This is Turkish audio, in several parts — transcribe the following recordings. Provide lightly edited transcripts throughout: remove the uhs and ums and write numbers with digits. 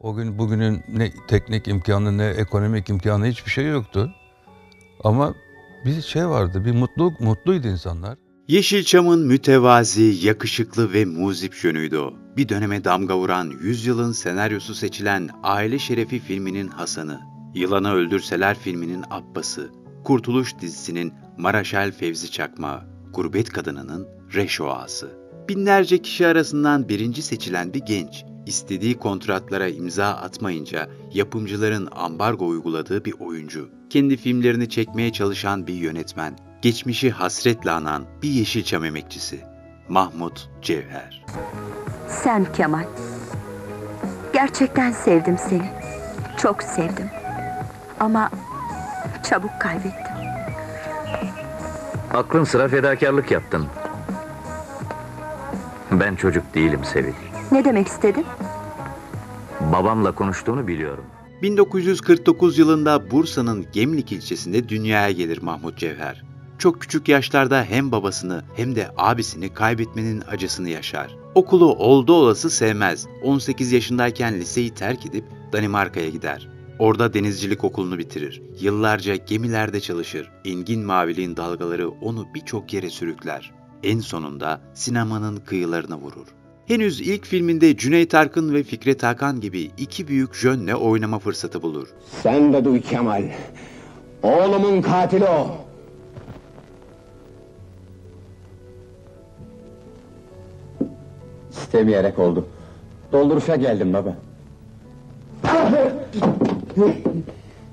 O gün bugünün ne teknik imkanı ne ekonomik imkanı hiçbir şey yoktu. Ama bir şey vardı, bir mutluydu insanlar. Yeşilçam'ın mütevazi, yakışıklı ve muzip yönüydü o. Bir döneme damga vuran, yüzyılın senaryosu seçilen Aile Şerefi filminin Hasan'ı, Yılanı Öldürseler filminin Abbas'ı, Kurtuluş dizisinin Maraşal Fevzi Çakmağı, Gurbet Kadını'nın Reşo Ağası. Binlerce kişi arasından birinci seçilen bir genç, istediği kontratlara imza atmayınca yapımcıların ambargo uyguladığı bir oyuncu, kendi filmlerini çekmeye çalışan bir yönetmen, geçmişi hasretle anan bir Yeşilçam emekçisi. Mahmut Cevher. Sen Kemal. Gerçekten sevdim seni. Çok sevdim. Ama çabuk kaybettim. Aklın sıra fedakarlık yaptın. Ben çocuk değilim Sevil. Ne demek istedin? Babamla konuştuğunu biliyorum. 1949 yılında Bursa'nın Gemlik ilçesinde dünyaya gelir Mahmut Cevher. Çok küçük yaşlarda hem babasını hem de abisini kaybetmenin acısını yaşar. Okulu oldu olası sevmez. 18 yaşındayken liseyi terk edip Danimarka'ya gider. Orada denizcilik okulunu bitirir. Yıllarca gemilerde çalışır. Engin maviliğin dalgaları onu birçok yere sürükler. En sonunda sinemanın kıyılarına vurur. Henüz ilk filminde Cüneyt Arkın ve Fikret Hakan gibi iki büyük jönle oynama fırsatı bulur. Sen de duy Kemal. Oğlumun katili o. İstemeyerek oldu. Dolduruşa geldim baba.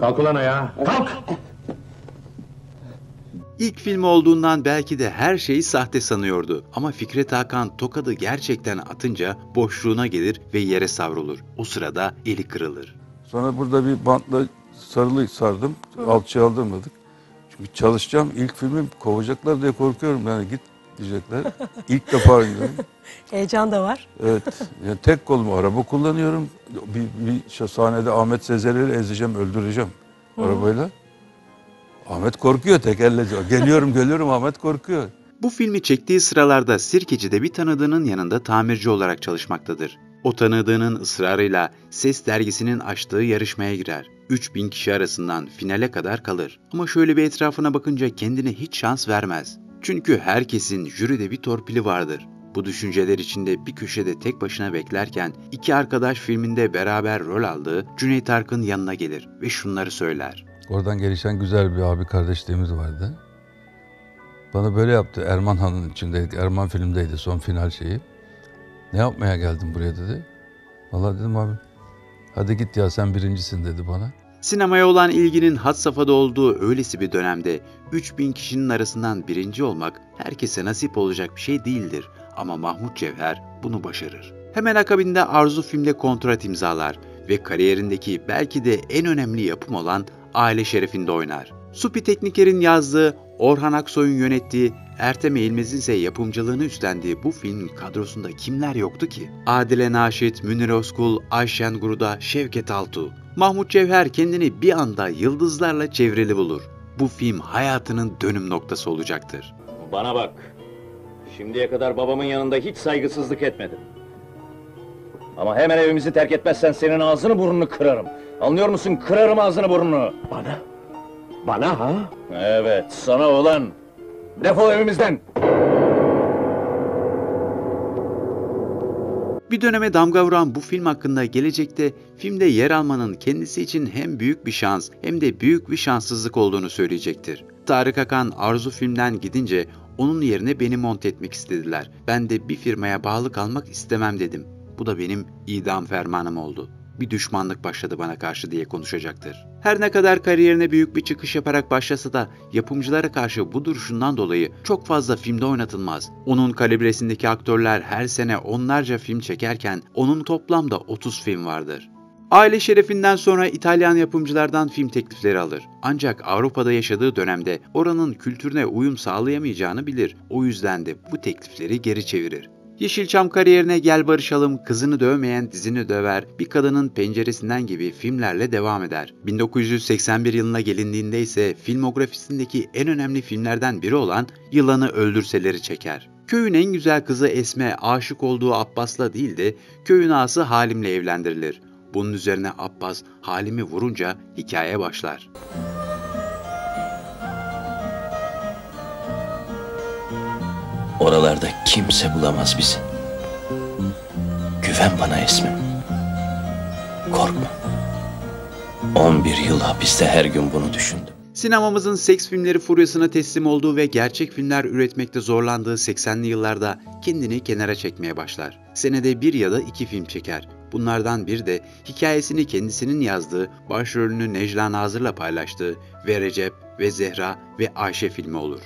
Kalk ulan ayağa. Kalk! İlk film olduğundan belki de her şeyi sahte sanıyordu. Ama Fikret Hakan tokadı gerçekten atınca boşluğuna gelir ve yere savrulur. O sırada eli kırılır. Sonra burada bir bantla sardım. Alçıya aldırmadık. Çünkü çalışacağım. İlk filmim kovacaklar diye korkuyorum. Yani git diyecekler. İlk defa gidiyorum. Heyecan da var. Evet. Yani tek kolum araba kullanıyorum. Bir sahnede Ahmet Sezer'i ezeceğim, öldüreceğim arabayla. Ahmet korkuyor tekerle. Geliyorum Ahmet korkuyor. Bu filmi çektiği sıralarda Sirkeci'de bir tanıdığının yanında tamirci olarak çalışmaktadır. O tanıdığının ısrarıyla Ses dergisinin açtığı yarışmaya girer. 3000 kişi arasından finale kadar kalır. Ama şöyle bir etrafına bakınca kendine hiç şans vermez. Çünkü herkesin jüride bir torpili vardır. Bu düşünceler içinde bir köşede tek başına beklerken iki arkadaş filminde beraber rol aldığı Cüneyt Arkın yanına gelir ve şunları söyler. Oradan gelişen güzel bir abi kardeşliğimiz vardı. Bana böyle yaptı. Erman Han'ın içindeydik. Erman filmdeydi son final şeyi. Ne yapmaya geldin buraya dedi. Vallahi dedim abi hadi git ya sen birincisin dedi bana. Sinemaya olan ilginin had safhada olduğu öylesi bir dönemde 3000 kişinin arasından birinci olmak herkese nasip olacak bir şey değildir. Ama Mahmut Cevher bunu başarır. Hemen akabinde Arzu filmle kontrat imzalar ve kariyerindeki belki de en önemli yapım olan Aile Şerefi'nde oynar. Supi Tekniker'in yazdığı, Orhan Aksoy'un yönettiği, Ertem Eğilmez'in ise yapımcılığını üstlendiği bu filmin kadrosunda kimler yoktu ki? Adile Naşit, Münir Özkul, Ayşen Guruda, Şevket Altuğ. Mahmut Cevher kendini bir anda yıldızlarla çevrili bulur. Bu film hayatının dönüm noktası olacaktır. Bana bak, şimdiye kadar babamın yanında hiç saygısızlık etmedim. Ama hemen evimizi terk etmezsen senin ağzını burnunu kırarım. Anlıyor musun? Kırarım ağzını burnunu. Bana? Bana ha? Evet, sana olan. Defol evimizden. Bir döneme damga vuran bu film hakkında gelecekte filmde yer almanın kendisi için hem büyük bir şans hem de büyük bir şanssızlık olduğunu söyleyecektir. Tarık Akan Arzu filmden gidince onun yerine beni monte etmek istediler. Ben de bir firmaya bağlı kalmak istemem dedim. Bu da benim idam fermanım oldu. Bir düşmanlık başladı bana karşı diye konuşacaktır. Her ne kadar kariyerine büyük bir çıkış yaparak başlasa da yapımcılara karşı bu duruşundan dolayı çok fazla filmde oynatılmaz. Onun kalibresindeki aktörler her sene onlarca film çekerken onun toplamda 30 film vardır. Aile Şerefi'nden sonra İtalyan yapımcılardan film teklifleri alır. Ancak Avrupa'da yaşadığı dönemde oranın kültürüne uyum sağlayamayacağını bilir. O yüzden de bu teklifleri geri çevirir. Yeşilçam kariyerine Gel Barışalım, Kızını Dövmeyen Dizini Döver, Bir Kadının Penceresinden gibi filmlerle devam eder. 1981 yılına gelindiğinde ise filmografisindeki en önemli filmlerden biri olan Yılanı Öldürseler'i çeker. Köyün en güzel kızı Esme aşık olduğu Abbas'la değil de köyün ağası Halim'le evlendirilir. Bunun üzerine Abbas Halim'i vurunca hikaye başlar. Oralarda kimse bulamaz bizi. Güven bana Esmim. Korkma. 11 yıl hapiste her gün bunu düşündüm. Sinemamızın seks filmleri furyasına teslim olduğu ve gerçek filmler üretmekte zorlandığı 80'li yıllarda kendini kenara çekmeye başlar. Senede 1 ya da 2 film çeker. Bunlardan biri de hikayesini kendisinin yazdığı, başrolünü Necla Nazır'la paylaştığı ve Recep ve Zehra ve Ayşe filmi olur.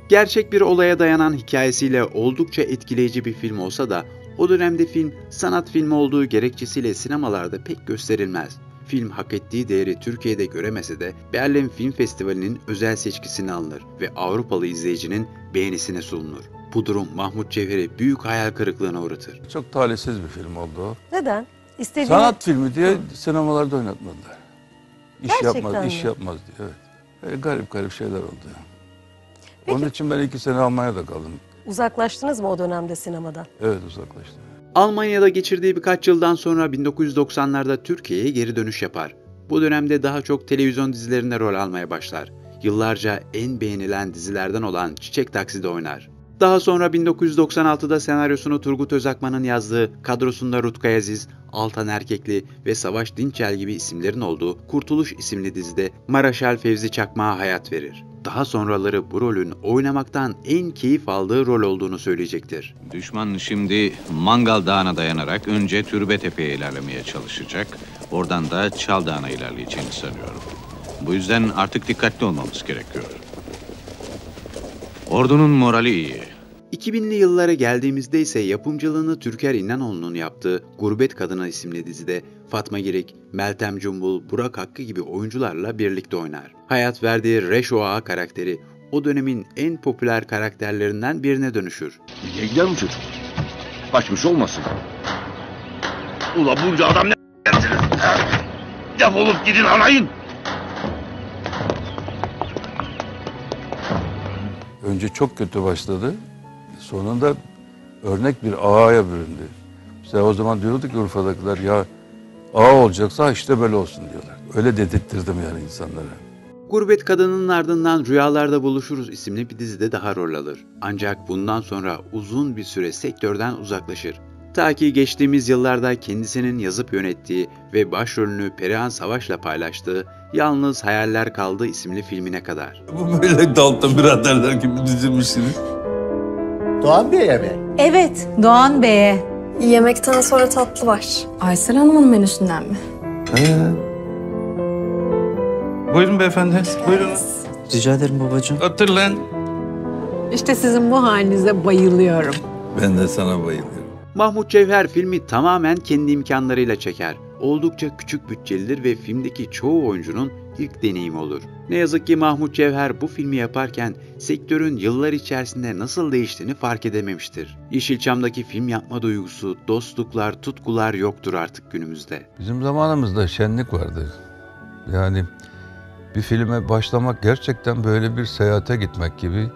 Gerçek bir olaya dayanan hikayesiyle oldukça etkileyici bir film olsa da o dönemde film sanat filmi olduğu gerekçesiyle sinemalarda pek gösterilmez. Film hak ettiği değeri Türkiye'de göremese de Berlin Film Festivali'nin özel seçkisine alınır ve Avrupalı izleyicinin beğenisine sunulur. Bu durum Mahmut Cevher'i büyük hayal kırıklığına uğratır. Çok talihsiz bir film oldu o. Neden? İstediğini... Sanat filmi diye sinemalarda oynatmadılar. Gerçekten İş mi? yapmaz diye. Evet. Öyle garip şeyler oldu. Peki. Onun için ben 2 sene Almanya'da kaldım. Uzaklaştınız mı o dönemde sinemadan? Evet, uzaklaştım. Almanya'da geçirdiği birkaç yıldan sonra 1990'larda Türkiye'ye geri dönüş yapar. Bu dönemde daha çok televizyon dizilerinde rol almaya başlar. Yıllarca en beğenilen dizilerden olan Çiçek Taksi'de oynar. Daha sonra 1996'da senaryosunu Turgut Özakman'ın yazdığı, kadrosunda Rutkay Aziz, Altan Erkekli ve Savaş Dinçel gibi isimlerin olduğu Kurtuluş isimli dizide Maraşal Fevzi Çakmak'a hayat verir. Daha sonraları bu rolün oynamaktan en keyif aldığı rol olduğunu söyleyecektir. Düşman şimdi Mangal Dağı'na dayanarak önce Türbetepe'ye ilerlemeye çalışacak. Oradan da Çal Dağı'na ilerleyeceğini sanıyorum. Bu yüzden artık dikkatli olmamız gerekiyor. Ordunun morali iyi. 2000'li yıllara geldiğimizde ise yapımcılığını Türker İnanoğlu'nun yaptığı Gurbet Kadını isimli dizide Fatma Girik, Meltem Cumbul, Burak Hakkı gibi oyuncularla birlikte oynar. Hayat verdiği Reşo Ağa karakteri o dönemin en popüler karakterlerinden birine dönüşür. Nereye gider bu çocuk? Kaçmış olmasın? Ula bunca adam ne dersiniz? Defolup gidin arayın. Önce çok kötü başladı. Sonunda örnek bir ağaya büründü. Mesela o zaman diyordu ki Urfa'dakiler, ya ağa olacaksa işte böyle olsun diyorlar. Öyle dedirttirdim yani insanlara. Gurbet Kadını'nın ardından Rüyalarda Buluşuruz isimli bir dizide daha rol alır. Ancak bundan sonra uzun bir süre sektörden uzaklaşır. Ta ki geçtiğimiz yıllarda kendisinin yazıp yönettiği ve başrolünü Perihan Savaş'la paylaştığı Yalnız Hayaller Kaldı isimli filmine kadar. Bu böyle Dalton biraderler gibi dizilmişsiniz. Doğan Bey'e mi? Evet, Doğan Bey'e. Yemekten sonra tatlı var. Aysel Hanım'ın menüsünden mi? Buyurun beyefendi, buyurun. Rica ederim babacığım. Otur lan. İşte sizin bu halinize bayılıyorum. Ben de sana bayılıyorum. Mahmut Cevher filmi tamamen kendi imkanlarıyla çeker. Oldukça küçük bütçelidir ve filmdeki çoğu oyuncunun ilk deneyimi olur. Ne yazık ki Mahmut Cevher bu filmi yaparken sektörün yıllar içerisinde nasıl değiştiğini fark edememiştir. Yeşilçam'daki film yapma duygusu, dostluklar, tutkular yoktur artık günümüzde. Bizim zamanımızda şenlik vardı. Yani bir filme başlamak gerçekten böyle bir seyahate gitmek gibi.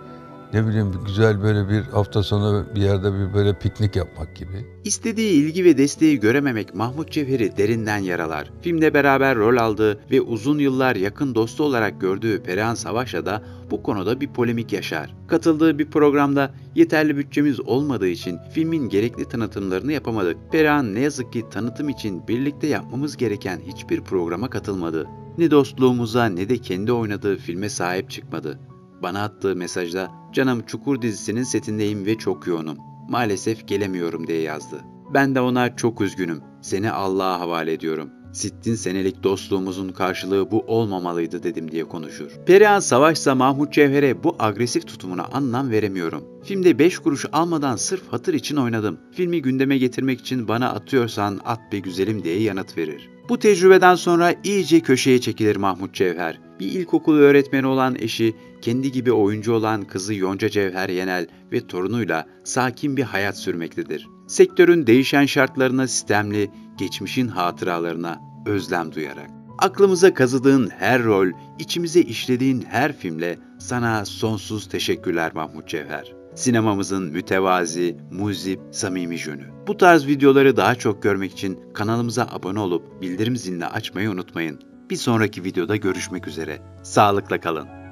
Ne bileyim, güzel böyle bir hafta sonu bir yerde bir böyle piknik yapmak gibi. İstediği ilgi ve desteği görememek Mahmut Cevher'i derinden yaralar. Filmde beraber rol aldığı ve uzun yıllar yakın dostu olarak gördüğü Perihan Savaş'la da bu konuda bir polemik yaşar. Katıldığı bir programda yeterli bütçemiz olmadığı için filmin gerekli tanıtımlarını yapamadık. Perihan ne yazık ki tanıtım için birlikte yapmamız gereken hiçbir programa katılmadı. Ne dostluğumuza ne de kendi oynadığı filme sahip çıkmadı. Bana attığı mesajda "Canım, Çukur dizisinin setindeyim ve çok yoğunum. Maalesef gelemiyorum" diye yazdı. Ben de ona "Çok üzgünüm. Seni Allah'a havale ediyorum. 60 senelik dostluğumuzun karşılığı bu olmamalıydı" dedim diye konuşur. Perihan Savaş'sa Mahmut Cevher'e bu agresif tutumuna anlam veremiyorum. Filmde 5 kuruş almadan sırf hatır için oynadım. Filmi gündeme getirmek için bana atıyorsan at be güzelim diye yanıt verir. Bu tecrübeden sonra iyice köşeye çekilir Mahmut Cevher. Bir ilkokul öğretmeni olan eşi, kendi gibi oyuncu olan kızı Yonca Cevher Yenel ve torunuyla sakin bir hayat sürmektedir. Sektörün değişen şartlarına sistemli, geçmişin hatıralarına özlem duyarak. Aklımıza kazıdığın her rol, içimize işlediğin her filmle sana sonsuz teşekkürler Mahmut Cevher. Sinemamızın mütevazi, muzip, samimi jönü. Bu tarz videoları daha çok görmek için kanalımıza abone olup bildirim zilini açmayı unutmayın. Bir sonraki videoda görüşmek üzere. Sağlıkla kalın.